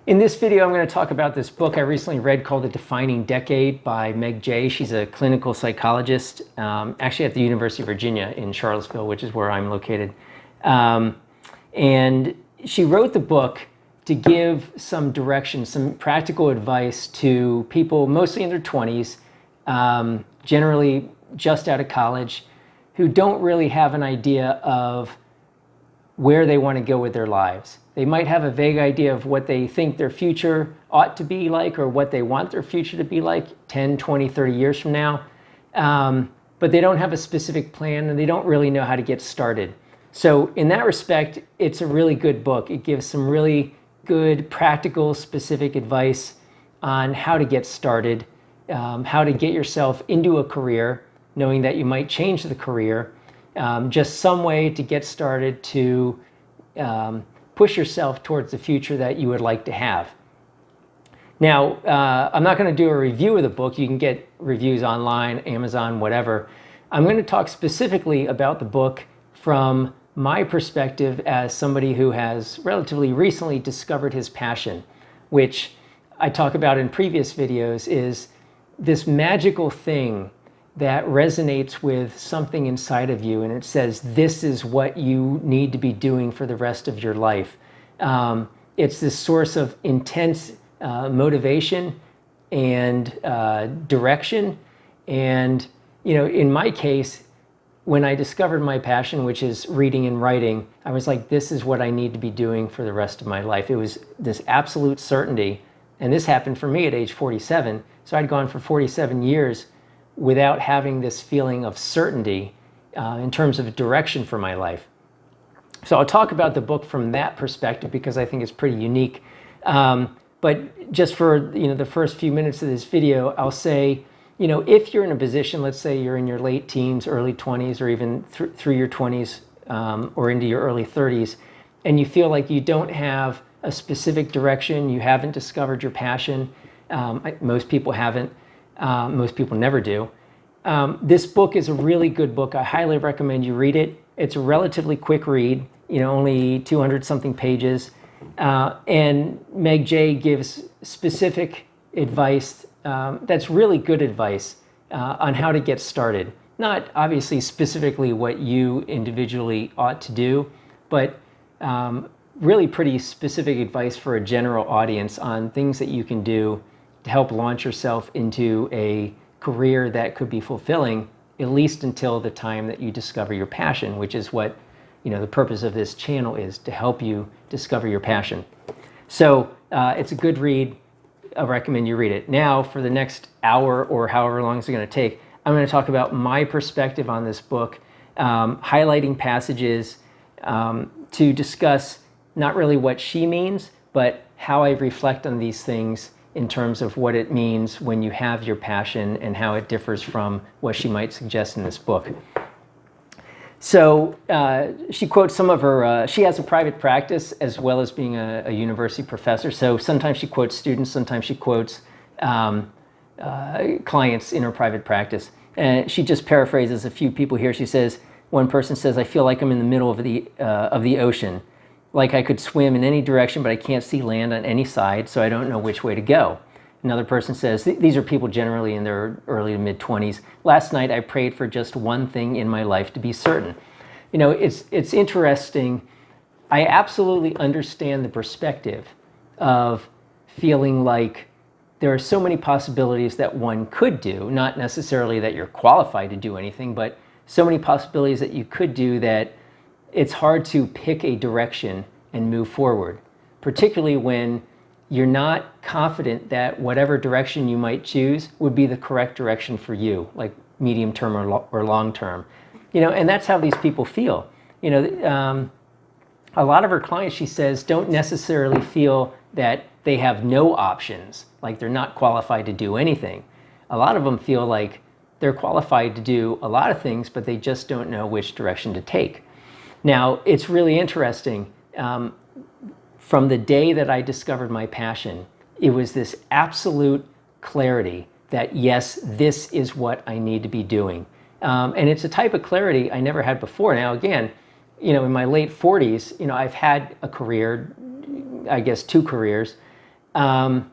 In this video, I'm going to talk about this book I recently read called The Defining Decade by Meg Jay. She's a clinical psychologist, actually at the University of Virginia in Charlottesville, which is where I'm located. And she wrote the book to give some direction, some practical advice to people mostly in their 20s, generally just out of college, who don't really have an idea of where they want to go with their lives. They might have a vague idea of what they think their future ought to be like or what they want their future to be like 10, 20, 30 years from now. But they don't have a specific plan and they don't really know how to get started. So in that respect, it's a really good book. It gives some really good, practical, specific advice on how to get started, how to get yourself into a career, knowing that you might change the career, just some way to get started to push yourself towards the future that you would like to have. Now, I'm not going to do a review of the book. You can get reviews online, Amazon, whatever. I'm going to talk specifically about the book from my perspective as somebody who has relatively recently discovered his passion, which I talk about in previous videos, is this magical thing that resonates with something inside of you, and it says, this is what you need to be doing for the rest of your life. It's this source of intense motivation and direction. And, you know, in my case, when I discovered my passion, which is reading and writing, I was like, this is what I need to be doing for the rest of my life. It was this absolute certainty. And this happened for me at age 47. So I'd gone for 47 years without having this feeling of certainty in terms of direction for my life. So I'll talk about the book from that perspective because I think it's pretty unique. But just for the first few minutes of this video, I'll say, if you're in a position, let's say you're in your late teens, early 20s, or even through your 20s or into your early 30s, and you feel like you don't have a specific direction, you haven't discovered your passion, most people haven't, most people never do. This book is a really good book. I highly recommend you read it. It's a relatively quick read, only 200 something pages. And Meg Jay gives specific advice that's really good advice on how to get started. Not obviously specifically what you individually ought to do, but really pretty specific advice for a general audience on things that you can do to help launch yourself into a career that could be fulfilling, at least until the time that you discover your passion, which is what the purpose of this channel is, to help you discover your passion. So it's a good read. I recommend you read it. Now, for the next hour or however long it's going to take, I'm going to talk about my perspective on this book, highlighting passages to discuss not really what she means, but how I reflect on these things in terms of what it means when you have your passion and how it differs from what she might suggest in this book. So she quotes some of her, she has a private practice as well as being a university professor. So sometimes she quotes students, sometimes she quotes clients in her private practice. And she just paraphrases a few people here. She says, one person says, I feel like I'm in the middle of the ocean. Like I could swim in any direction, but I can't see land on any side, so I don't know which way to go. Another person says, these are people generally in their early to mid-20s. Last night I prayed for just one thing in my life to be certain. It's interesting. I absolutely understand the perspective of feeling like there are so many possibilities that one could do, not necessarily that you're qualified to do anything, but so many possibilities that you could do that it's hard to pick a direction and move forward, particularly when you're not confident that whatever direction you might choose would be the correct direction for you, like medium term or long term. And that's how these people feel. A lot of her clients, she says, don't necessarily feel that they have no options, like they're not qualified to do anything. A lot of them feel like they're qualified to do a lot of things, but they just don't know which direction to take. Now, it's really interesting. From the day that I discovered my passion, it was this absolute clarity that, yes, this is what I need to be doing. And it's a type of clarity I never had before. Now, again, in my late 40s, I've had a career, I guess 2 careers, And,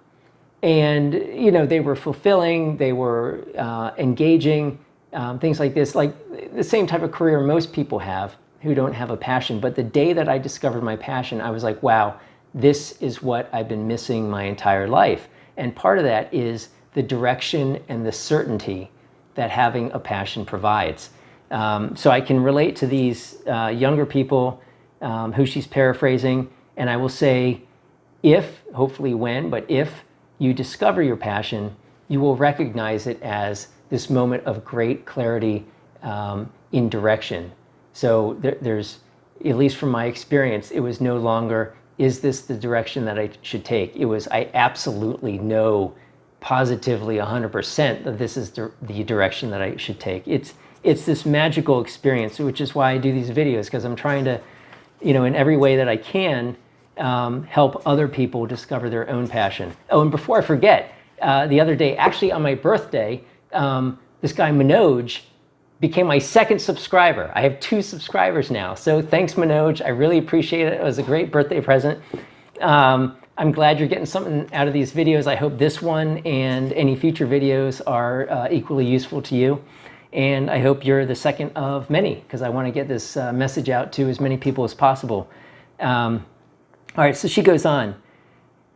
they were fulfilling, they were engaging, things like this, like the same type of career most people have who don't have a passion. But the day that I discovered my passion, I was like, wow, this is what I've been missing my entire life. And part of that is the direction and the certainty that having a passion provides. So I can relate to these younger people who she's paraphrasing, and I will say, if, hopefully when, but if you discover your passion, you will recognize it as this moment of great clarity in direction. So there's, at least from my experience, it was no longer, is this the direction that I should take? It was, I absolutely know positively 100% that this is the direction that I should take. It's this magical experience, which is why I do these videos, because I'm trying to, in every way that I can, help other people discover their own passion. Oh, and before I forget, the other day, actually on my birthday, this guy Manoj became my second subscriber. I have 2 subscribers now. So thanks, Manoj. I really appreciate it. It was a great birthday present. I'm glad you're getting something out of these videos. I hope this one and any future videos are equally useful to you. And I hope you're the second of many, because I want to get this message out to as many people as possible. All right, so she goes on.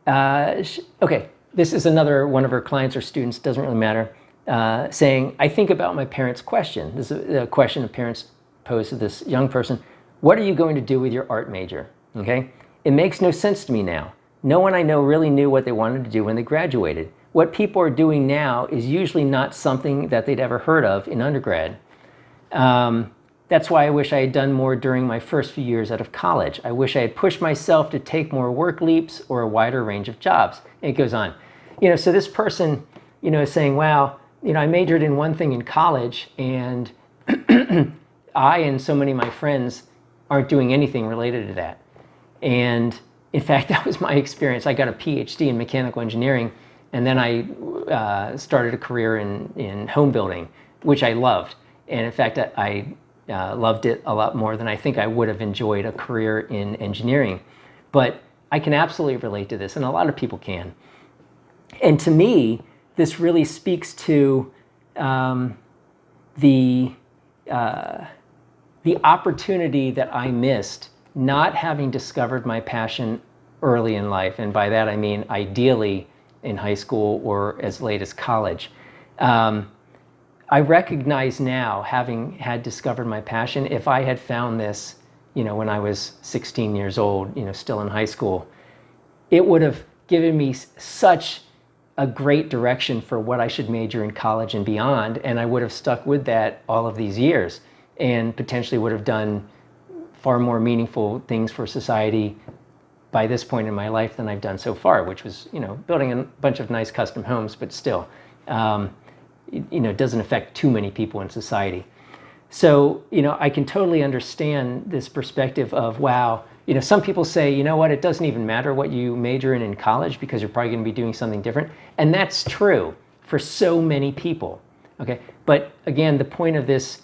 Okay, this is another one of her clients or students, doesn't really matter, saying, I think about my parents' question. This is a question of parents posed to this young person. What are you going to do with your art major? Okay, it makes no sense to me now. No one I know really knew what they wanted to do when they graduated. What people are doing now is usually not something that they'd ever heard of in undergrad. That's why I wish I had done more during my first few years out of college. I wish I had pushed myself to take more work leaps or a wider range of jobs. And it goes on. So this person, is saying, wow, I majored in one thing in college, and I and so many of my friends aren't doing anything related to that. And in fact, that was my experience. I got a PhD in mechanical engineering, and then I started a career in home building, which I loved. And in fact, I loved it a lot more than I think I would have enjoyed a career in engineering. But I can absolutely relate to this, and a lot of people can. And to me, this really speaks to the opportunity that I missed not having discovered my passion early in life. And by that I mean ideally in high school or as late as college. I recognize now, having had discovered my passion, if I had found this, when I was 16 years old, still in high school, it would have given me such a great direction for what I should major in college and beyond, and I would have stuck with that all of these years and potentially would have done far more meaningful things for society by this point in my life than I've done so far, which was, building a bunch of nice custom homes, but still. It doesn't affect too many people in society. So, I can totally understand this perspective of, wow, some people say, it doesn't even matter what you major in college because you're probably going to be doing something different. And that's true for so many people, okay? But again, the point of this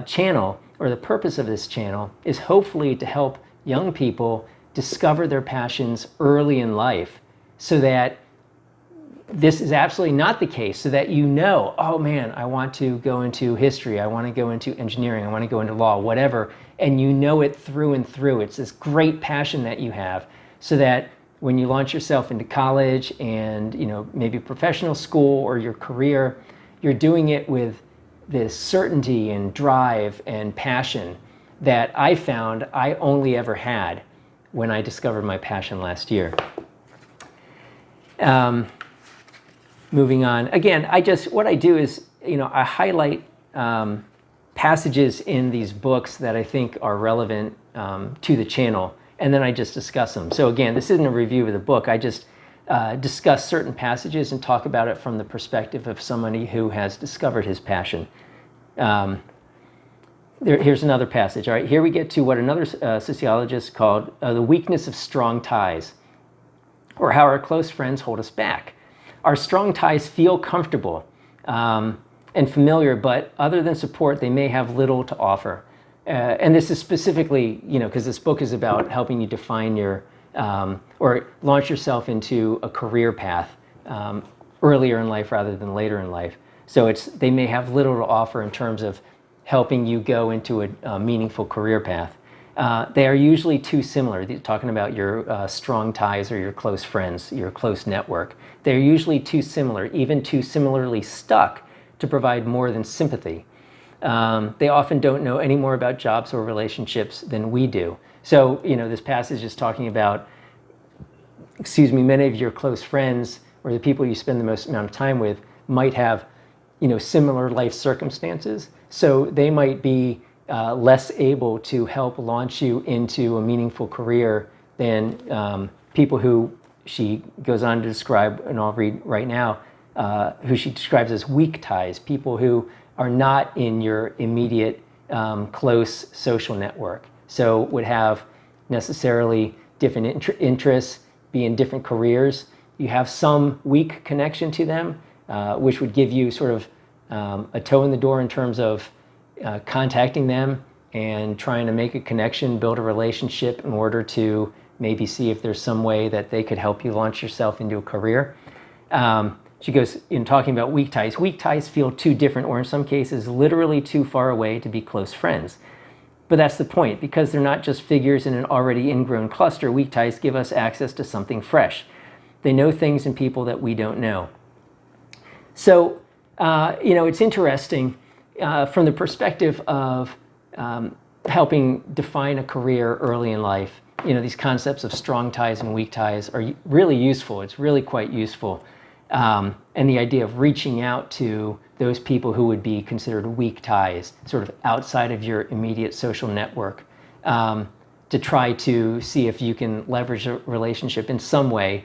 channel, or the purpose of this channel, is hopefully to help young people discover their passions early in life, so that this is absolutely not the case, so that oh man, I want to go into history, I want to go into engineering, I want to go into law, whatever, and it through and through. It's this great passion that you have, so that when you launch yourself into college and maybe professional school or your career, you're doing it with this certainty and drive and passion that I found I only ever had when I discovered my passion last year. Moving on. Again, what I do is, I highlight passages in these books that I think are relevant to the channel, and then I just discuss them. So again, this isn't a review of the book. I just discuss certain passages and talk about it from the perspective of somebody who has discovered his passion. Here's another passage. All right, here we get to what another sociologist called the weakness of strong ties, or how our close friends hold us back. Our strong ties feel comfortable and familiar, but other than support, they may have little to offer. And this is specifically, because this book is about helping you define your or launch yourself into a career path earlier in life rather than later in life. So they may have little to offer in terms of helping you go into a meaningful career path. They are usually too similar. Talking about your strong ties or your close friends, your close network. They're usually too similar, even too similarly stuck to provide more than sympathy. They often don't know any more about jobs or relationships than we do. So, this passage is talking about, many of your close friends or the people you spend the most amount of time with might have, similar life circumstances. So they might be less able to help launch you into a meaningful career than people who she goes on to describe, and I'll read right now, who she describes as weak ties, people who are not in your immediate close social network. So would have necessarily different interests, be in different careers. You have some weak connection to them, which would give you sort of a toe in the door in terms of contacting them and trying to make a connection, build a relationship in order to maybe see if there's some way that they could help you launch yourself into a career. She goes in talking about weak ties. Weak ties feel too different, or in some cases, literally too far away to be close friends. But that's the point. Because they're not just figures in an already ingrown cluster, weak ties give us access to something fresh. They know things and people that we don't know. So, it's interesting from the perspective of helping define a career early in life. These concepts of strong ties and weak ties are really useful. It's really quite useful. And the idea of reaching out to those people who would be considered weak ties, sort of outside of your immediate social network, to try to see if you can leverage a relationship in some way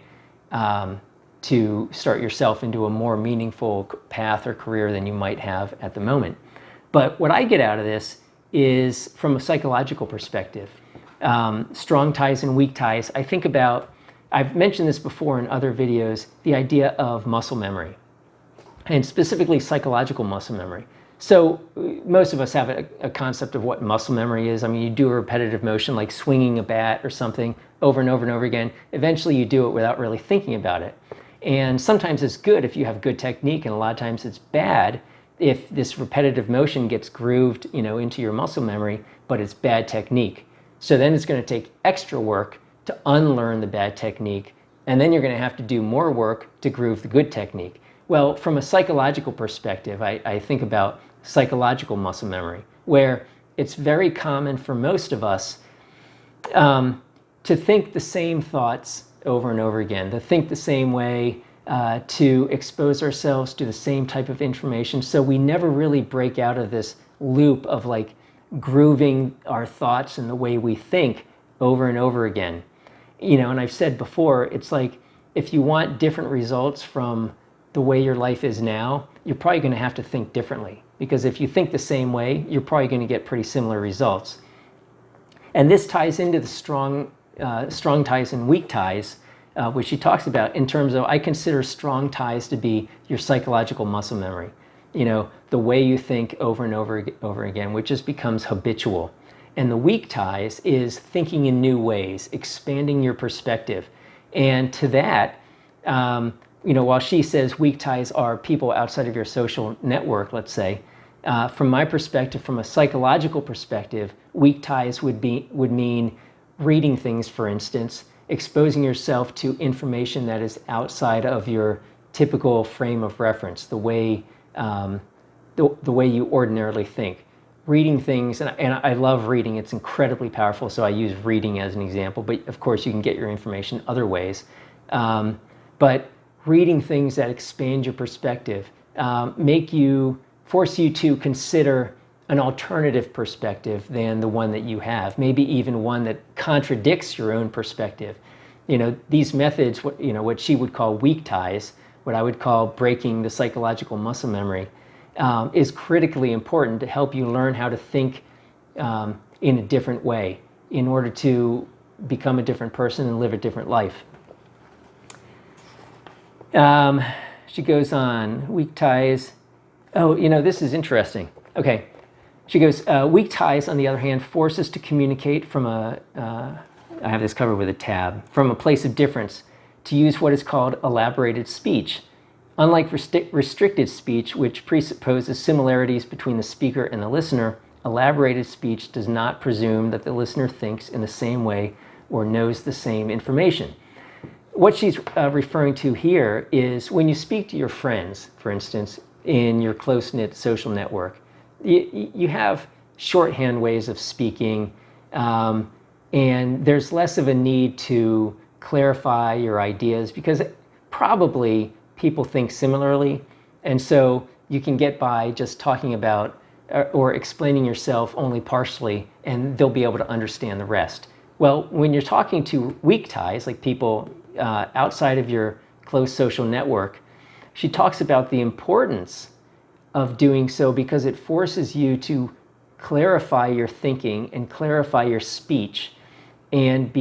to start yourself into a more meaningful path or career than you might have at the moment. But what I get out of this is from a psychological perspective. Strong ties and weak ties, I think about, I've mentioned this before in other videos, the idea of muscle memory, and specifically psychological muscle memory. So most of us have a concept of what muscle memory is. I mean, you do a repetitive motion like swinging a bat or something over and over and over again. Eventually you do it without really thinking about it. And sometimes it's good if you have good technique, and a lot of times it's bad if this repetitive motion gets grooved, into your muscle memory, but it's bad technique. So then it's going to take extra work to unlearn the bad technique, and then you're going to have to do more work to groove the good technique. Well, from a psychological perspective, I think about psychological muscle memory, where it's very common for most of us to think the same thoughts over and over again, to think the same way, to expose ourselves to the same type of information. So we never really break out of this loop of like grooving our thoughts and the way we think over and over again. And I've said before, it's like if you want different results from the way your life is now, you're probably going to have to think differently. Because if you think the same way, you're probably going to get pretty similar results. And this ties into the strong ties and weak ties, which she talks about in terms of, I consider strong ties to be your psychological muscle memory. The way you think over and over again, which just becomes habitual. And the weak ties is thinking in new ways, expanding your perspective. And to that, while she says weak ties are people outside of your social network, let's say, from my perspective, from a psychological perspective, weak ties would mean reading things, for instance, exposing yourself to information that is outside of your typical frame of reference, the way you ordinarily think. Reading things, and I love reading, it's incredibly powerful, so I use reading as an example, but of course you can get your information other ways. But reading things that expand your perspective, force you to consider an alternative perspective than the one that you have, maybe even one that contradicts your own perspective. These methods, what she would call weak ties, what I would call breaking the psychological muscle memory, is critically important to help you learn how to think in a different way in order to become a different person and live a different life. She goes on, weak ties. Oh, this is interesting. Okay. She goes, weak ties, on the other hand, force us to communicate from a I have this covered with a tab, from a place of difference, to use what is called elaborated speech. Unlike restricted speech, which presupposes similarities between the speaker and the listener, elaborated speech does not presume that the listener thinks in the same way or knows the same information. What she's referring to here is when you speak to your friends, for instance, in your close-knit social network, you have shorthand ways of speaking, and there's less of a need to clarify your ideas because probably people think similarly, and so you can get by just talking about or explaining yourself only partially, and they'll be able to understand the rest. Well, when you're talking to weak ties, like people outside of your close social network, she talks about the importance of doing so because it forces you to clarify your thinking and clarify your speech and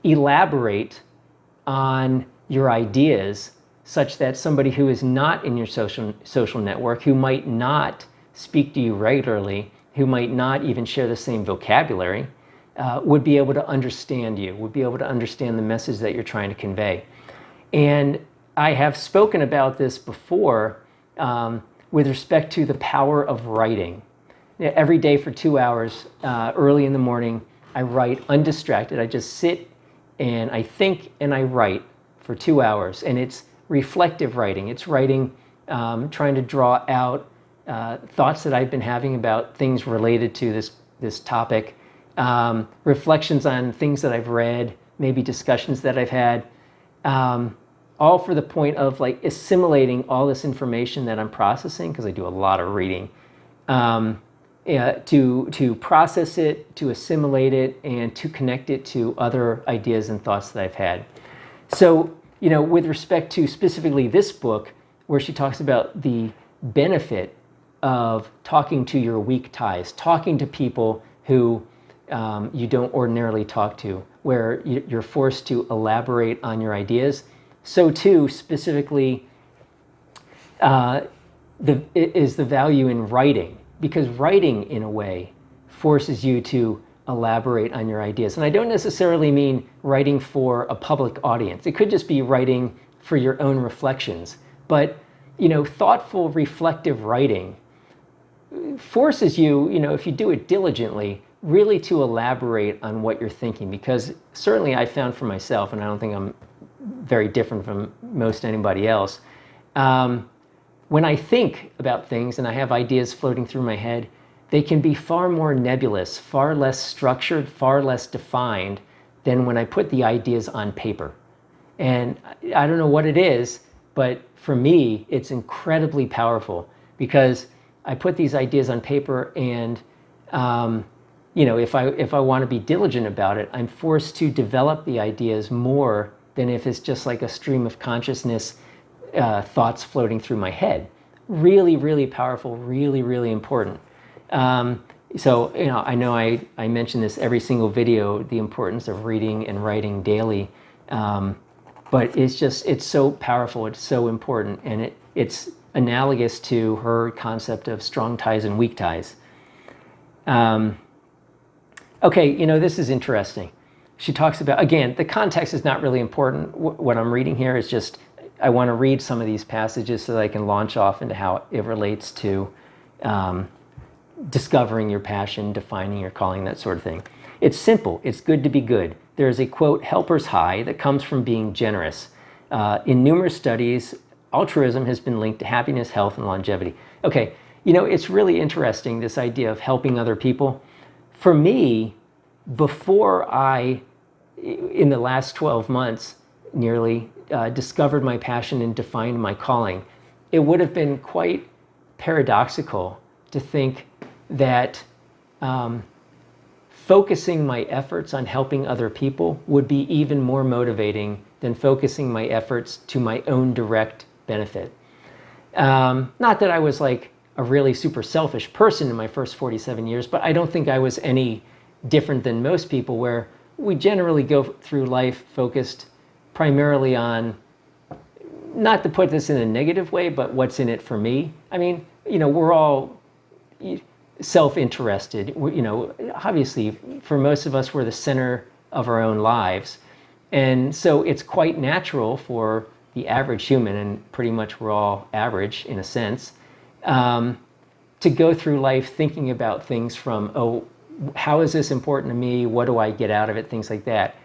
elaborate on your ideas such that somebody who is not in your social network, who might not speak to you regularly, who might not even share the same vocabulary, would be able to understand you, would be able to understand the message that you're trying to convey. And I have spoken about this before with respect to the power of writing. Every day for 2 hours, early in the morning, I write undistracted. I just sit and I think and I write for 2 hours. And it's reflective writing. It's writing, trying to draw out thoughts that I've been having about things related to this topic, reflections on things that I've read, maybe discussions that I've had, all for the point of like assimilating all this information that I'm processing, because I do a lot of reading, to process it, to assimilate it, and to connect it to other ideas and thoughts that I've had. So, with respect to specifically this book, where she talks about the benefit of talking to your weak ties, talking to people who you don't ordinarily talk to, where you're forced to elaborate on your ideas. So too, specifically, is the value in writing, because writing, in a way, forces you to elaborate on your ideas. And I don't necessarily mean writing for a public audience. It could just be writing for your own reflections. But, thoughtful, reflective writing forces you, if you do it diligently, really to elaborate on what you're thinking. Because certainly I found for myself, and I don't think I'm very different from most anybody else, when I think about things and I have ideas floating through my head, they can be far more nebulous, far less structured, far less defined than when I put the ideas on paper. And I don't know what it is, but for me, it's incredibly powerful because I put these ideas on paper, and if I want to be diligent about it, I'm forced to develop the ideas more than if it's just like a stream of consciousness, thoughts floating through my head. Really, really powerful, really, really important. So, I know I mention this every single video, the importance of reading and writing daily. But it's so powerful, it's so important, and it's analogous to her concept of strong ties and weak ties. Okay, this is interesting. She talks about, again, the context is not really important. What I'm reading here is just, I want to read some of these passages so that I can launch off into how it relates to discovering your passion, defining your calling, that sort of thing. It's simple. It's good to be good. There is a, quote, helper's high that comes from being generous. In numerous studies, altruism has been linked to happiness, health, and longevity. Okay, it's really interesting, this idea of helping other people. For me, before in the last 12 months, nearly, discovered my passion and defined my calling, it would have been quite paradoxical to think that focusing my efforts on helping other people would be even more motivating than focusing my efforts to my own direct benefit. Not that I was like a really super selfish person in my first 47 years, but I don't think I was any different than most people, where we generally go through life focused primarily on, not to put this in a negative way, but what's in it for me. I mean, we're all self-interested. Obviously, for most of us, we're the center of our own lives. And so it's quite natural for the average human, and pretty much we're all average in a sense, to go through life thinking about things from, oh, how is this important to me? What do I get out of it? Things like that.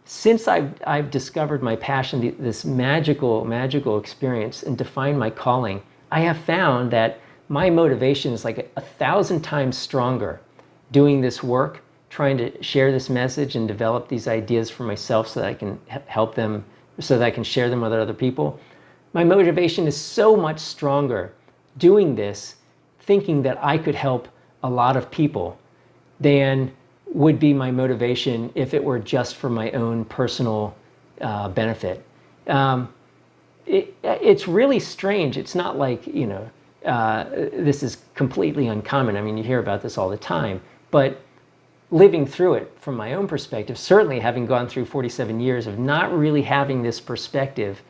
Since I've discovered my passion, this magical experience, and defined my calling, I have found that my motivation is like 1,000 times stronger doing this work, trying to share this message and develop these ideas for myself so that I can help them, so that I can share them with other people. My motivation is so much stronger doing this, thinking that I could help a lot of people, than would be my motivation if it were just for my own personal benefit. It's really strange. It's not like, this is completely uncommon. I mean, you hear about this all the time, but living through it from my own perspective, certainly having gone through 47 years of not really having this perspective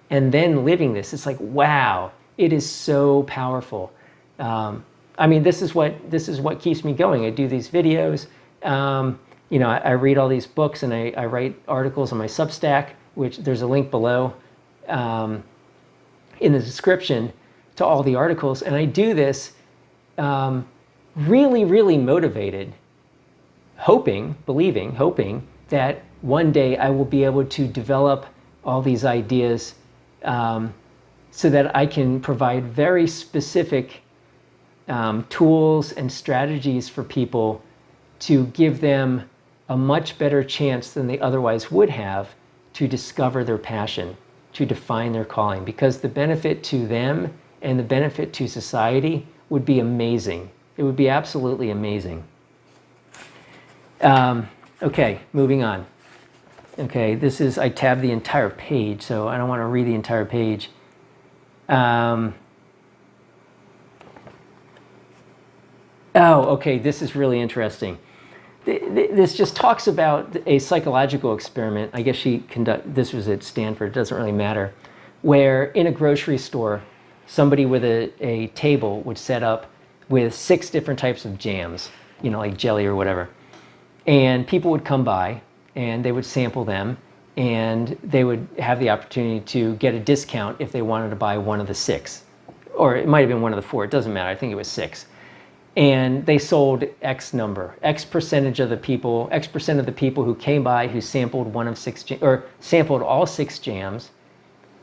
and then living this, it's like, wow, it is so powerful. I mean, this is what keeps me going. I do these videos. I read all these books, and I write articles on my Substack, which there's a link below in the description to all the articles. And I do this really, really motivated, hoping that one day I will be able to develop all these ideas so that I can provide very specific tools and strategies for people to give them a much better chance than they otherwise would have to discover their passion, to define their calling, because the benefit to them and the benefit to society would be amazing. It would be absolutely amazing. Okay, moving on. Okay, I tabbed the entire page, so I don't want to read the entire page. Okay, this is really interesting. This just talks about a psychological experiment. I guess this was at Stanford, it doesn't really matter, where in a grocery store, somebody with a table would set up with 6 different types of jams, like jelly or whatever. And people would come by and they would sample them, and they would have the opportunity to get a discount if they wanted to buy one of the 6. Or it might have been one of the 4, it doesn't matter, I think it was 6. And they sold X percent of the people who came by who sampled one of 6 or sampled all 6 jams,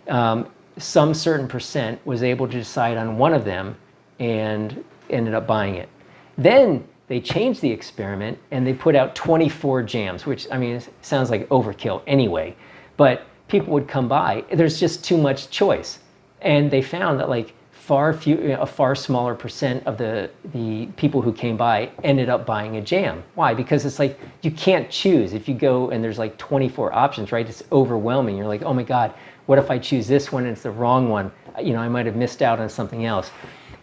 some certain percent was able to decide on one of them and ended up buying it. Then they changed the experiment and they put out 24 jams, which, I mean, it sounds like overkill anyway, but people would come by. There's just too much choice. And they found that a far smaller percent of the people who came by ended up buying a jam. Why? Because it's like, you can't choose. If you go and there's like 24 options, right? It's overwhelming. You're like, oh my God, what if I choose this one and it's the wrong one? I might have missed out on something else.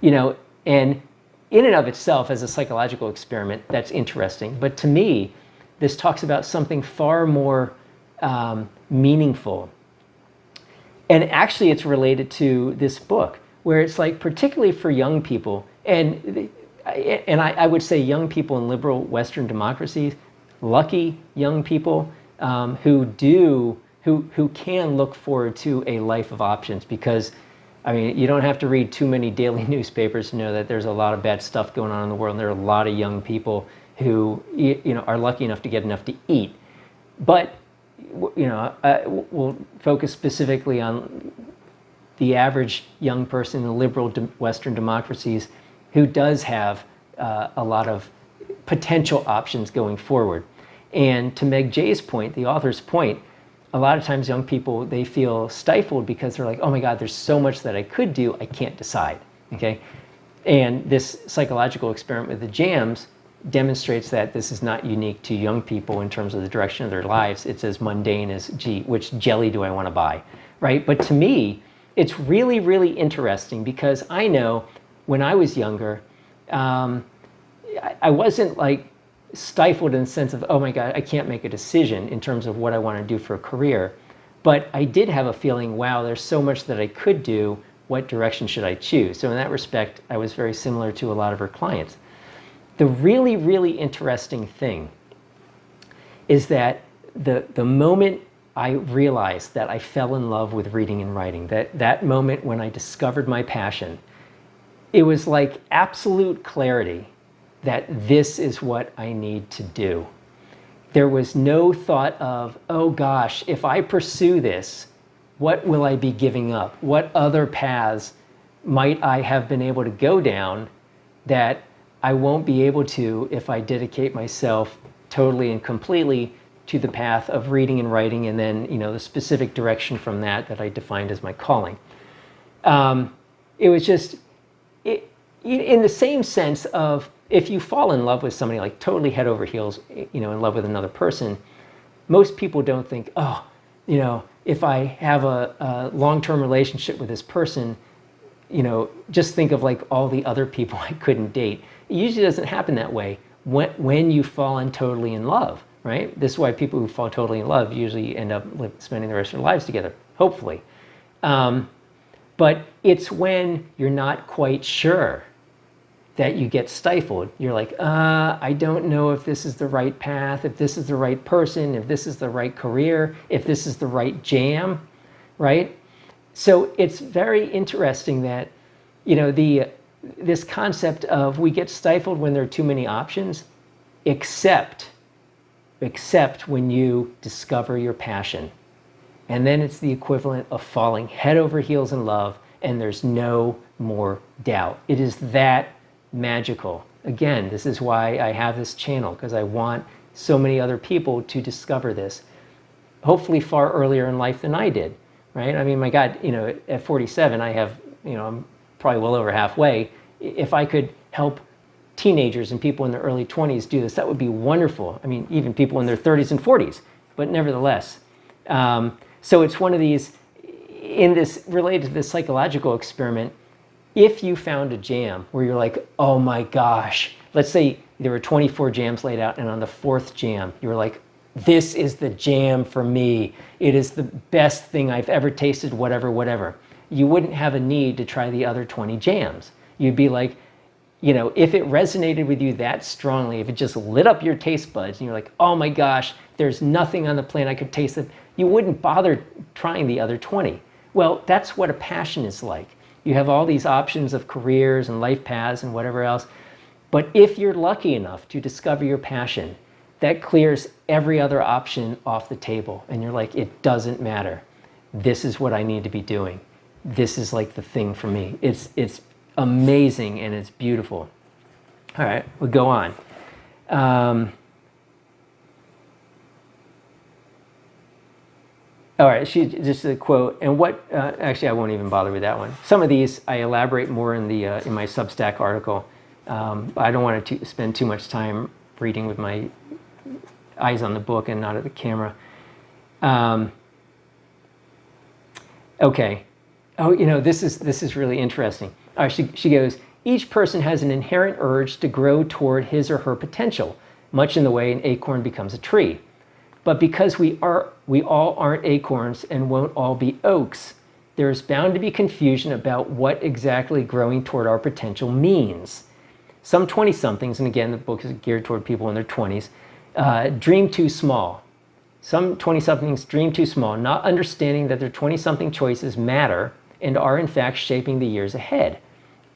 And in and of itself, as a psychological experiment, that's interesting. But to me, this talks about something far more meaningful. And actually, it's related to this book, where it's like, particularly for young people, and I would say young people in liberal Western democracies, lucky young people who can look forward to a life of options, because I mean, you don't have to read too many daily newspapers to know that there's a lot of bad stuff going on in the world, and there are a lot of young people who are lucky enough to get enough to eat. But we'll focus specifically on the average young person in liberal Western democracies who does have a lot of potential options going forward. And to Meg Jay's point, the author's point, a lot of times young people, they feel stifled because they're like, oh my God, there's so much that I could do, I can't decide, okay? And this psychological experiment with the jams demonstrates that this is not unique to young people in terms of the direction of their lives. It's as mundane as, gee, which jelly do I want to buy, right? But to me, it's really, really interesting, because I know when I was younger, I wasn't like stifled in the sense of, oh my God, I can't make a decision in terms of what I want to do for a career. But I did have a feeling, wow, there's so much that I could do. What direction should I choose? So in that respect, I was very similar to a lot of her clients. The really, really interesting thing is that the moment I realized that I fell in love with reading and writing, that moment when I discovered my passion, it was like absolute clarity that this is what I need to do. There was no thought of, oh gosh, if I pursue this, what will I be giving up? What other paths might I have been able to go down that I won't be able to if I dedicate myself totally and completely to the path of reading and writing, and then, the specific direction from that I defined as my calling. It was just, in the same sense of, if you fall in love with somebody, like totally head over heels, in love with another person, most people don't think, oh, if I have a long-term relationship with this person, just think of like all the other people I couldn't date. It usually doesn't happen that way when you fall totally in love, right? This is why people who fall totally in love usually end up spending the rest of their lives together, hopefully. But it's when you're not quite sure that you get stifled. You're like, I don't know if this is the right path, if this is the right person, if this is the right career, if this is the right jam, right? So it's very interesting that, this concept of we get stifled when there are too many options, except when you discover your passion. And then it's the equivalent of falling head over heels in love, and there's no more doubt. It is that magical. Again, this is why I have this channel, because I want so many other people to discover this, hopefully far earlier in life than I did, right? I mean, my God, at 47, I have, I'm probably well over halfway. If I could help teenagers and people in their early 20s do this, that would be wonderful. I mean, even people in their 30s and 40s, but nevertheless. So it's one of these, related to this psychological experiment, if you found a jam where you're like, oh my gosh, let's say there were 24 jams laid out, and on the fourth jam, you were like, this is the jam for me. It is the best thing I've ever tasted, whatever. You wouldn't have a need to try the other 20 jams. You'd be like, if it resonated with you that strongly, if it just lit up your taste buds, and you're like, oh my gosh, there's nothing on the planet I could taste that, you wouldn't bother trying the other 20. Well, that's what a passion is like. You have all these options of careers and life paths and whatever else. But if you're lucky enough to discover your passion, that clears every other option off the table. And you're like, it doesn't matter. This is what I need to be doing. This is like the thing for me. It's amazing and it's beautiful. All right, we'll go on. All right, just a quote, and actually I won't even bother with that one. Some of these I elaborate more in my Substack article. I don't want to spend too much time reading with my eyes on the book and not at the camera. Okay. Oh, this is really interesting. All right, she goes, each person has an inherent urge to grow toward his or her potential, much in the way an acorn becomes a tree. But because we all aren't acorns and won't all be oaks, there is bound to be confusion about what exactly growing toward our potential means. Some 20-somethings, and again, the book is geared toward people in their 20s, dream too small. Some 20-somethings dream too small, not understanding that their 20-something choices matter and are in fact shaping the years ahead.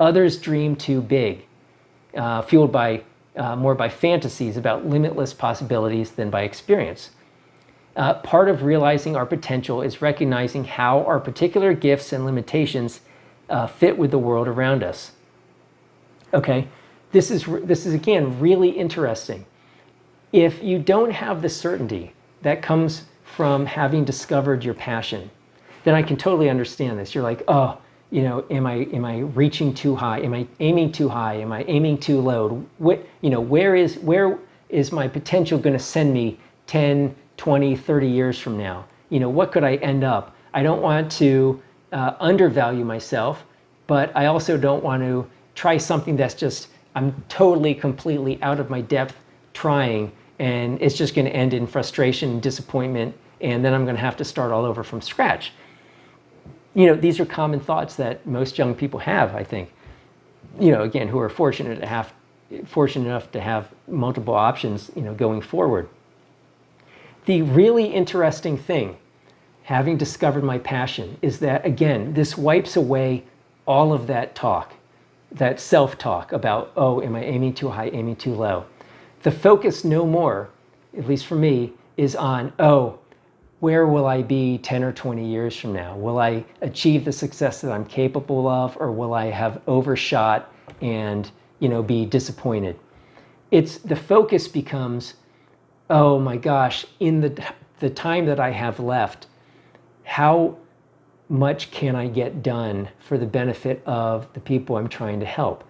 Others dream too big, fueled more by fantasies about limitless possibilities than by experience. Part of realizing our potential is recognizing how our particular gifts and limitations fit with the world around us. Okay, this is again really interesting. If you don't have the certainty that comes from having discovered your passion, then I can totally understand this. You're like, oh, am I reaching too high? Am I aiming too high? Am I aiming too low? Where is my potential going to send me 10, 20, 30 years from now? What could I end up? I don't want to undervalue myself, but I also don't want to try something that's just, I'm totally, completely out of my depth trying, and it's just going to end in frustration and disappointment, and then I'm going to have to start all over from scratch. These are common thoughts that most young people have, I think. Again, who are fortunate enough to have multiple options, going forward. The really interesting thing, having discovered my passion, is that, again, this wipes away all of that talk, that self-talk about, oh, am I aiming too high, aiming too low? The focus no more, at least for me, is on, oh, where will I be 10 or 20 years from now? Will I achieve the success that I'm capable of, or will I have overshot and, be disappointed? The focus becomes, oh my gosh, in the time that I have left, how much can I get done for the benefit of the people I'm trying to help?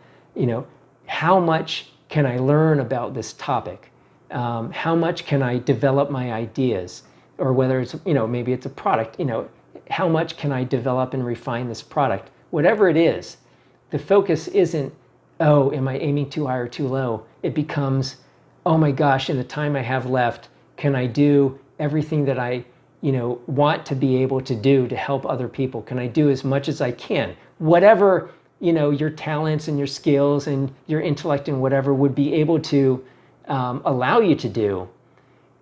How much can I learn about this topic? How much can I develop my ideas? Or whether it's, maybe it's a product, how much can I develop and refine this product? Whatever it is, the focus isn't, oh, am I aiming too high or too low? It becomes, oh my gosh, in the time I have left, can I do everything that I, want to be able to do to help other people? Can I do as much as I can? Whatever, your talents and your skills and your intellect and whatever would be able to allow you to do.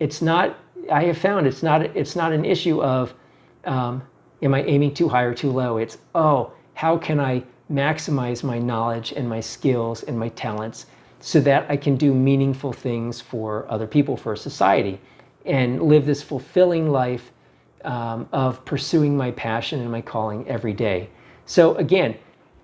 It's not, I have found it's not an issue of, am I aiming too high or too low? It's, oh, how can I maximize my knowledge and my skills and my talents so that I can do meaningful things for other people, for society, and live this fulfilling life of pursuing my passion and my calling every day. So again,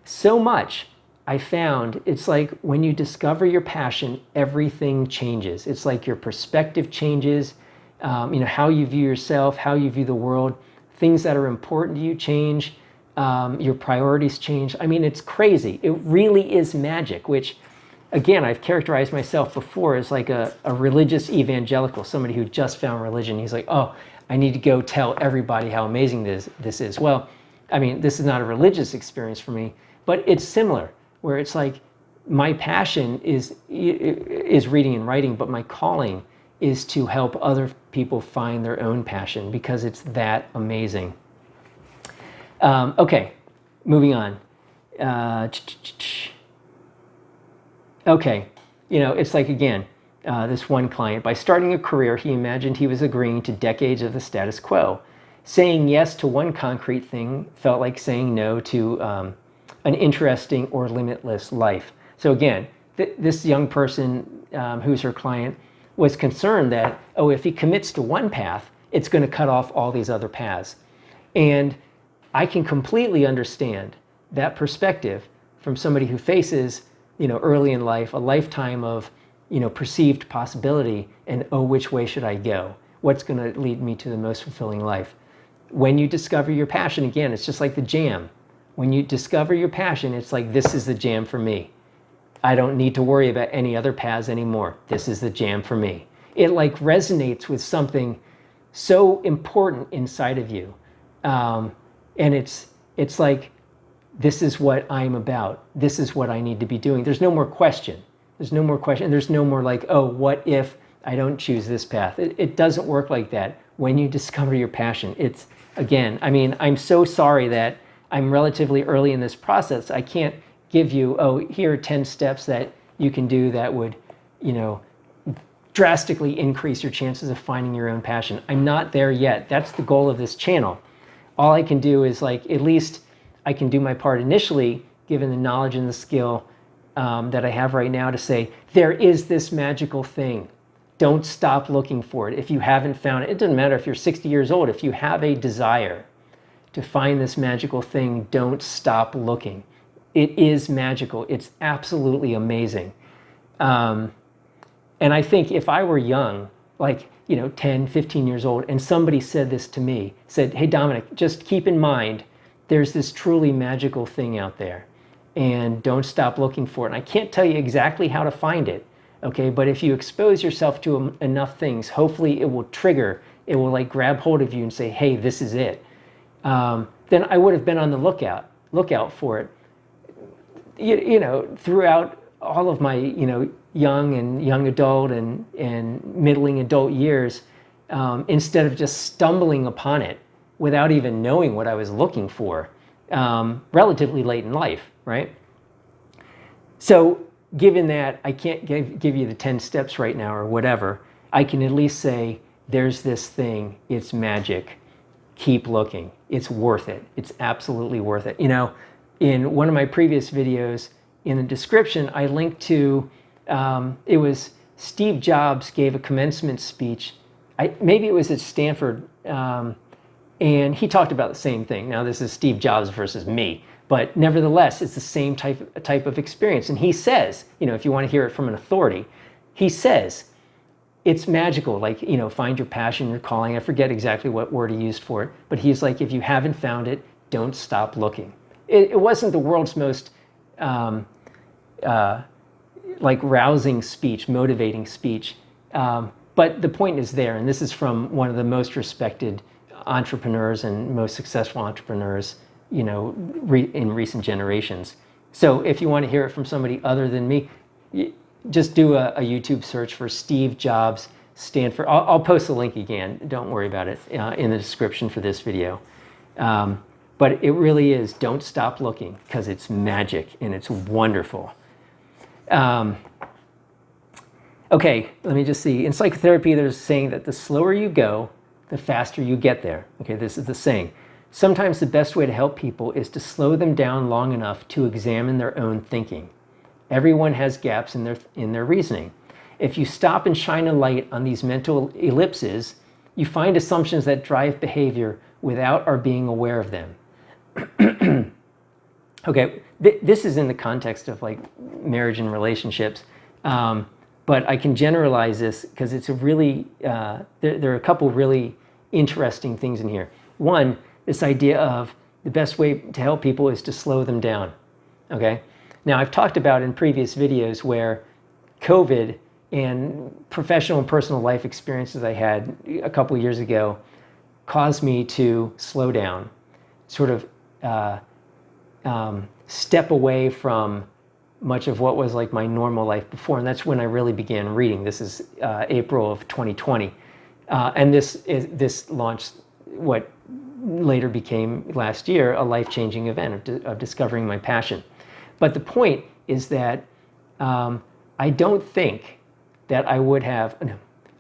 so much I found, it's like when you discover your passion, everything changes. It's like your perspective changes, how you view yourself, how you view the world, things that are important to you change, your priorities change. I mean, it's crazy. It really is magic, which, again, I've characterized myself before as like a religious evangelical, somebody who just found religion. He's like, oh, I need to go tell everybody how amazing this is. Well, I mean, this is not a religious experience for me, but it's similar, where it's like my passion is reading and writing, but my calling is to help other people find their own passion because it's that amazing. Okay, moving on. Okay, it's like, again, this one client, by starting a career, he imagined he was agreeing to decades of the status quo. Saying yes to one concrete thing felt like saying no to an interesting or limitless life. So again, this young person who's her client was concerned that, oh, if he commits to one path, it's going to cut off all these other paths. And I can completely understand that perspective from somebody who faces, early in life, a lifetime of, perceived possibility and, oh, which way should I go? What's going to lead me to the most fulfilling life? When you discover your passion, again, it's just like the jam. When you discover your passion, it's like, this is the jam for me. I don't need to worry about any other paths anymore. This is the jam for me. It like resonates with something so important inside of you. And it's like, this is what I'm about. This is what I need to be doing. There's no more question. There's no more question. There's no more like, oh, what if I don't choose this path? It doesn't work like that. When you discover your passion, it's, again, I mean, I'm so sorry that I'm relatively early in this process. I can't give you, oh, here are 10 steps that you can do that would, drastically increase your chances of finding your own passion. I'm not there yet. That's the goal of this channel. All I can do is like, at least I can do my part initially, given the knowledge and the skill that I have right now, to say, there is this magical thing. Don't stop looking for it. If you haven't found it, it doesn't matter if you're 60 years old. If you have a desire to find this magical thing, don't stop looking. It is magical. It's absolutely amazing. And I think if I were young, like, 10, 15 years old, and somebody said this to me, said, hey, Dominic, just keep in mind, there's this truly magical thing out there, and don't stop looking for it. And I can't tell you exactly how to find it, okay? But if you expose yourself to enough things, hopefully it will trigger, it will like grab hold of you and say, hey, this is it. Then I would have been on the lookout for it. Throughout all of my, young adult and middling adult years, instead of just stumbling upon it without even knowing what I was looking for, relatively late in life, right? So given that I can't give you the 10 steps right now or whatever, I can at least say, there's this thing, it's magic. Keep looking. It's worth it. It's absolutely worth it. You know, in one of my previous videos, in the description, I linked to, it was Steve Jobs gave a commencement speech. Maybe it was at Stanford, and he talked about the same thing. Now, this is Steve Jobs versus me, but nevertheless, it's the same type of experience. And he says, you know, if you want to hear it from an authority, he says, it's magical, like, you know, find your passion, your calling. I forget exactly what word he used for it, but he's like, if you haven't found it, don't stop looking. It wasn't the world's most like rousing speech, motivating speech, but the point is there, and this is from one of the most respected entrepreneurs and most successful entrepreneurs, you know, in recent generations. So if you want to hear it from somebody other than me, just do a YouTube search for Steve Jobs Stanford. I'll post the link again. Don't worry about it in the description for this video. But it really is, don't stop looking, because it's magic and it's wonderful. Okay, let me just see. In psychotherapy, there's a saying that the slower you go, the faster you get there. Okay, this is the saying. Sometimes the best way to help people is to slow them down long enough to examine their own thinking. Everyone has gaps in their reasoning. If you stop and shine a light on these mental ellipses, you find assumptions that drive behavior without our being aware of them. Okay, this is in the context of like marriage and relationships, but I can generalize this because it's a really, there are a couple really interesting things in here. One, this idea of the best way to help people is to slow them down, okay? Now, I've talked about in previous videos where COVID and professional and personal life experiences I had a couple years ago caused me to slow down, sort of step away from much of what was like my normal life before. And that's when I really began reading. This is April of 2020. And this launched what later became last year a life-changing event of discovering my passion. But the point is that I don't think that I would have, no,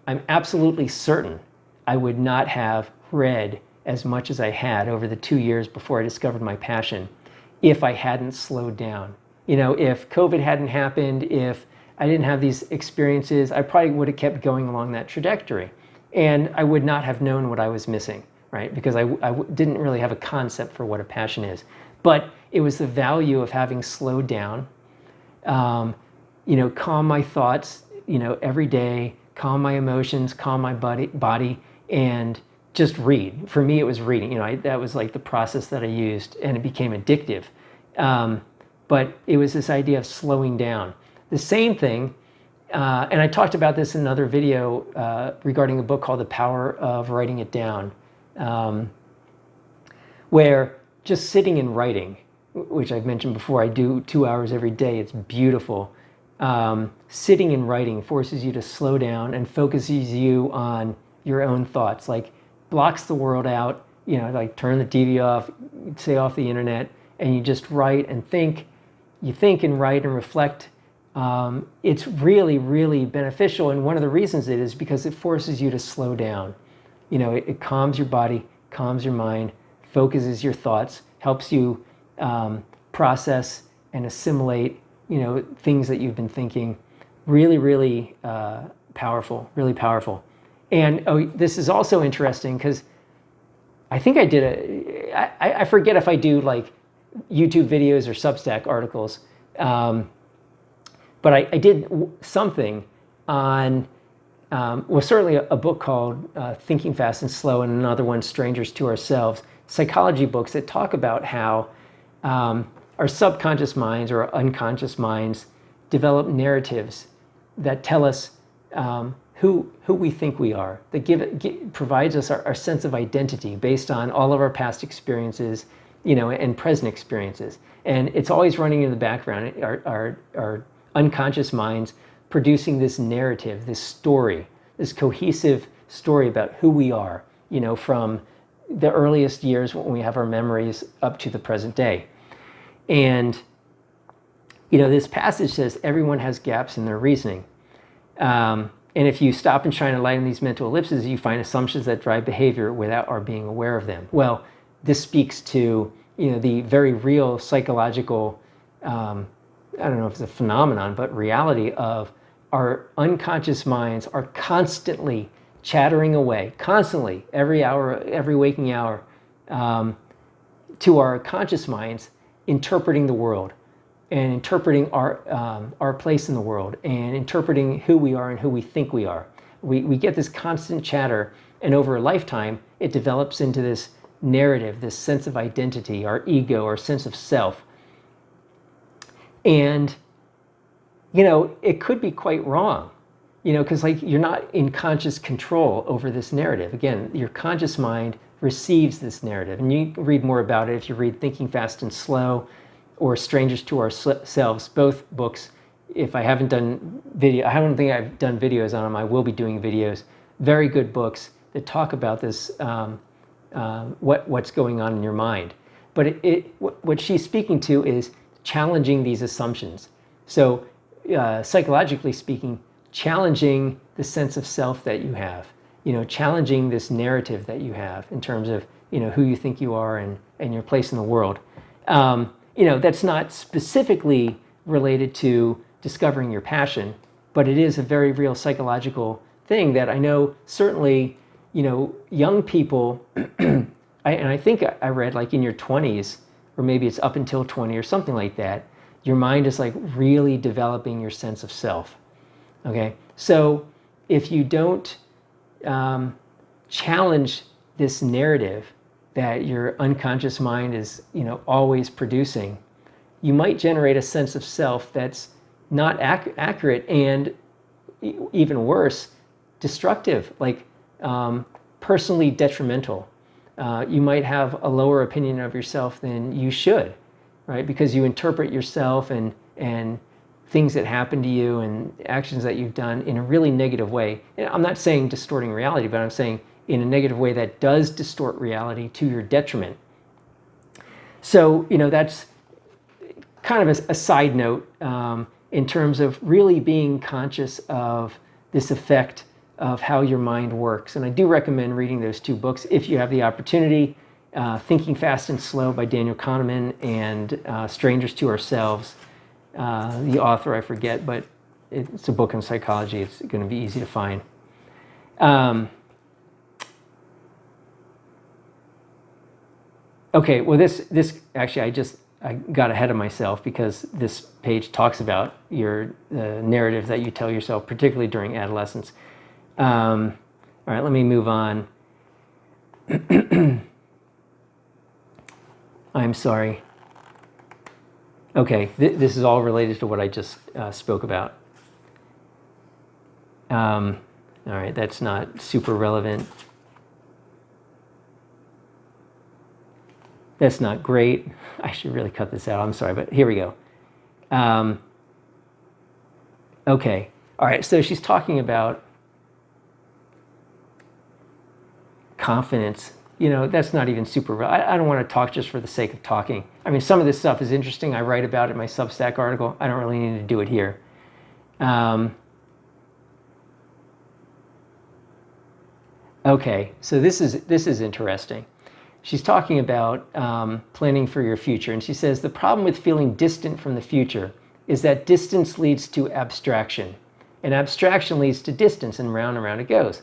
I'm absolutely certain I would not have read as much as I had over the 2 years before I discovered my passion if I hadn't slowed down. You know, if COVID hadn't happened, if I didn't have these experiences, I probably would have kept going along that trajectory. And I would not have known what I was missing, right? Because I didn't really have a concept for what a passion is. But it was the value of having slowed down, you know, calm my thoughts, you know, every day, calm my emotions, calm my body, and just read. For me, it was reading. You know, that was like the process that I used, and it became addictive. But it was this idea of slowing down. The same thing, and I talked about this in another video regarding a book called The Power of Writing It Down, where just sitting and writing, which I've mentioned before, I do 2 hours every day. It's beautiful. Sitting and writing forces you to slow down and focuses you on your own thoughts, like blocks the world out, you know, like turn the TV off, stay off the internet, and you just write and think. You think and write and reflect. It's really, really beneficial. And one of the reasons it is because it forces you to slow down. You know, it calms your body, calms your mind, focuses your thoughts, helps you process and assimilate, you know, things that you've been thinking. Really, really powerful, really powerful. And this is also interesting because I think I did I forget if I do like YouTube videos or Substack articles, but I did something on, well, certainly a book called Thinking Fast and Slow, and another one, Strangers to Ourselves, psychology books that talk about how our subconscious minds or our unconscious minds develop narratives that tell us who we think we are, that provides us our sense of identity based on all of our past experiences, you know, and present experiences. And it's always running in the background, our unconscious minds producing this narrative, this story, this cohesive story about who we are, you know, from the earliest years when we have our memories up to the present day. And, you know, this passage says everyone has gaps in their reasoning. And if you stop and shine a light on these mental ellipses, you find assumptions that drive behavior without our being aware of them. Well, this speaks to, the very real psychological, I don't know if it's a phenomenon, but reality of our unconscious minds are constantly chattering away, constantly, every hour, every waking hour, to our conscious minds, interpreting the world and interpreting our place in the world and interpreting who we are and who we think we are. We get this constant chatter, and over a lifetime, it develops into this narrative, this sense of identity, our ego, our sense of self. And, it could be quite wrong, because you're not in conscious control over this narrative. Again, your conscious mind receives this narrative. And you can read more about it if you read Thinking Fast and Slow or Strangers to Ourselves, both books. If I haven't done video, I don't think I've done videos on them. I will be doing videos. Very good books that talk about this, what's going on in your mind. But what she's speaking to is challenging these assumptions. So psychologically speaking, challenging the sense of self that you have, challenging this narrative that you have in terms of, who you think you are and your place in the world. That's not specifically related to discovering your passion, but it is a very real psychological thing that I know certainly, young people, and I think I read like in your 20s, or maybe it's up until 20 or something like that, your mind is like really developing your sense of self. Okay, so if you don't challenge this narrative that your unconscious mind is, always producing, you might generate a sense of self that's not accurate, and even worse, destructive, like personally detrimental. You might have a lower opinion of yourself than you should, right? Because you interpret yourself and things that happen to you and actions that you've done in a really negative way. And I'm not saying distorting reality, but I'm saying in a negative way that does distort reality to your detriment. So, that's kind of a side note in terms of really being conscious of this effect of how your mind works. And I do recommend reading those two books if you have the opportunity. Thinking Fast and Slow by Daniel Kahneman and Strangers to Ourselves. The author I forget, but it's a book on psychology. It's going to be easy to find. Okay, well this actually I got ahead of myself because this page talks about your narrative that you tell yourself, particularly during adolescence. All right, let me move on. I'm sorry. Okay, this is all related to what I just spoke about. All right, that's not super relevant. That's not great. I should really cut this out. I'm sorry, but here we go. Okay, all right, so she's talking about confidence. That's not even super, I don't want to talk just for the sake of talking. I mean, some of this stuff is interesting. I write about it in my Substack article. I don't really need to do it here. Okay, so this is interesting. She's talking about planning for your future. And she says, the problem with feeling distant from the future is that distance leads to abstraction. And abstraction leads to distance, and round it goes.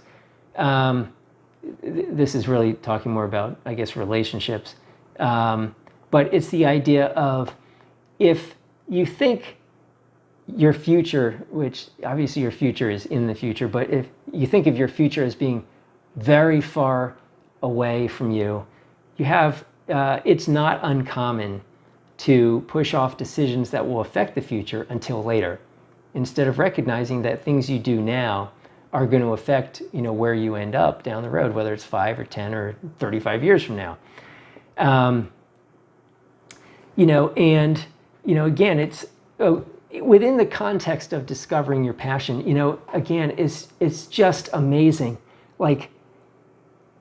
This is really talking more about, I guess, relationships. But it's the idea of if you think your future, which obviously your future is in the future, but if you think of your future as being very far away from you, you have, it's not uncommon to push off decisions that will affect the future until later, instead of recognizing that things you do now are going to affect, where you end up down the road, whether it's 5 or 10 or 35 years from now. Again, it's within the context of discovering your passion, again, it's just amazing. Like,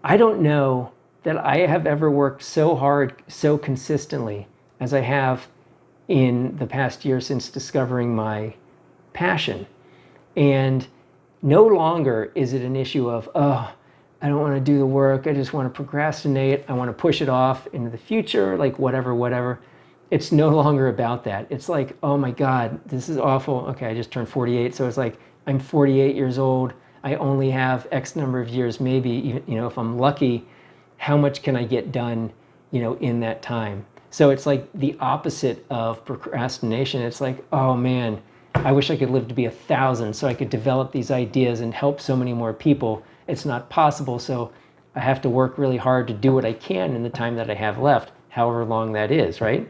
I don't know that I have ever worked so hard, so consistently as I have in the past year since discovering my passion. And no longer is it an issue of, oh, I don't want to do the work. I just want to procrastinate. I want to push it off into the future, like whatever. It's no longer about that. It's like, oh my God, this is awful. Okay, I just turned 48. So it's like, I'm 48 years old. I only have X number of years, maybe, even, if I'm lucky, how much can I get done, in that time? So it's like the opposite of procrastination. It's like, oh man, I wish I could live to be 1,000 so I could develop these ideas and help so many more people. It's not possible, so I have to work really hard to do what I can in the time that I have left, however long that is, right?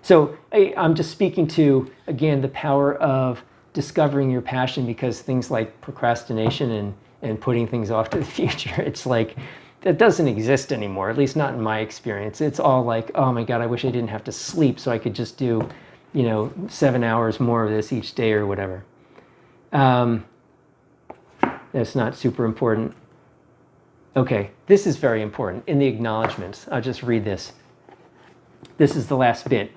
So I'm just speaking to, again, the power of discovering your passion, because things like procrastination and putting things off to the future, it's like, that doesn't exist anymore, at least not in my experience. It's all like, oh my God, I wish I didn't have to sleep so I could just do, 7 hours more of this each day or whatever. That's not super important. Okay, this is very important. In the acknowledgments, I'll just read this. This is the last bit.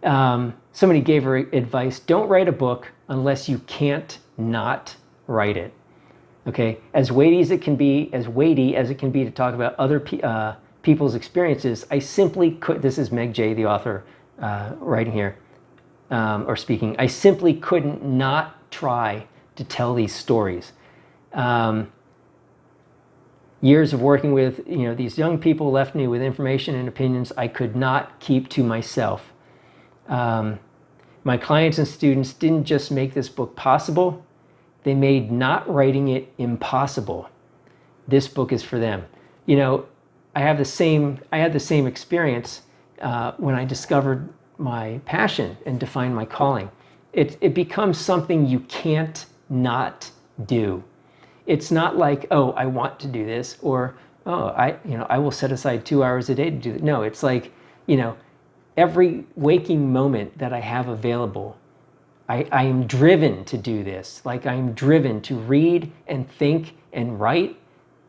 Somebody gave her advice, don't write a book unless you can't not write it. Okay, as weighty as it can be to talk about other people's experiences, I simply could, this is Meg Jay, the author, writing here, or speaking, I simply couldn't not try to tell these stories. Years of working with, these young people left me with information and opinions I could not keep to myself. My clients and students didn't just make this book possible, they made not writing it impossible. This book is for them. I had the same experience when I discovered my passion and defined my calling. It becomes something you can't not do. It's not like, oh, I want to do this, or oh, I will set aside 2 hours a day to do it. No, it's like, every waking moment that I have available, I am driven to do this. Like, I'm driven to read and think and write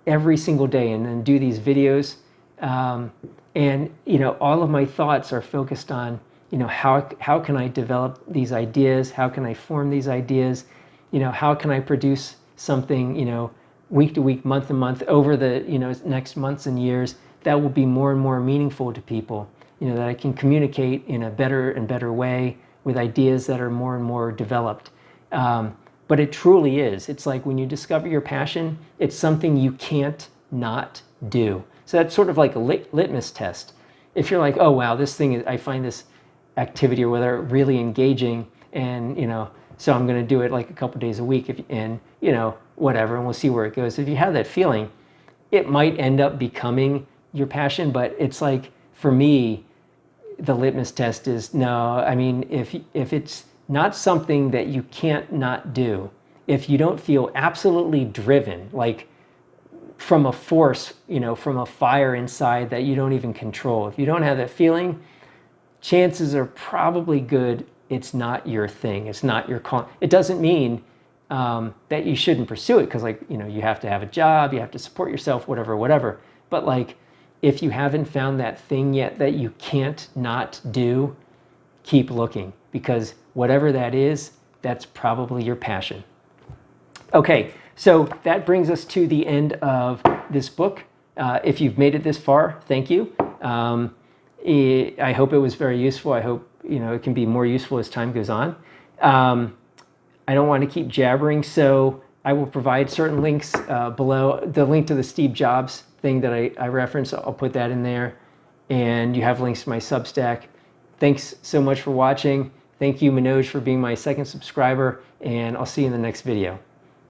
every single day, and then do these videos. And all of my thoughts are focused on, how can I develop these ideas? How can I form these ideas? How can I produce something, week to week, month to month, over the, next months and years, that will be more and more meaningful to people, that I can communicate in a better and better way with ideas that are more and more developed. But it truly is. It's like when you discover your passion, it's something you can't not do. So that's sort of like a litmus test. If you're like, oh, wow, this thing is, I find this activity or whatever really engaging, and, so I'm going to do it like a couple days a week, and whatever, and we'll see where it goes. If you have that feeling, it might end up becoming your passion, but it's like, for me, the litmus test is no. I mean, if it's not something that you can't not do, if you don't feel absolutely driven, like from a force, from a fire inside that you don't even control, if you don't have that feeling, chances are probably good it's not your thing. It's not your call. It doesn't mean that you shouldn't pursue it, because you have to have a job, you have to support yourself, whatever. But like, if you haven't found that thing yet that you can't not do, keep looking, because whatever that is, that's probably your passion. Okay, so that brings us to the end of this book. If you've made it this far, thank you. I hope it was very useful. I hope it can be more useful as time goes on. I don't want to keep jabbering, so I will provide certain links below. The link to the Steve Jobs thing that I referenced, I'll put that in there. And you have links to my Substack. Thanks so much for watching. Thank you, Manoj, for being my second subscriber, and I'll see you in the next video.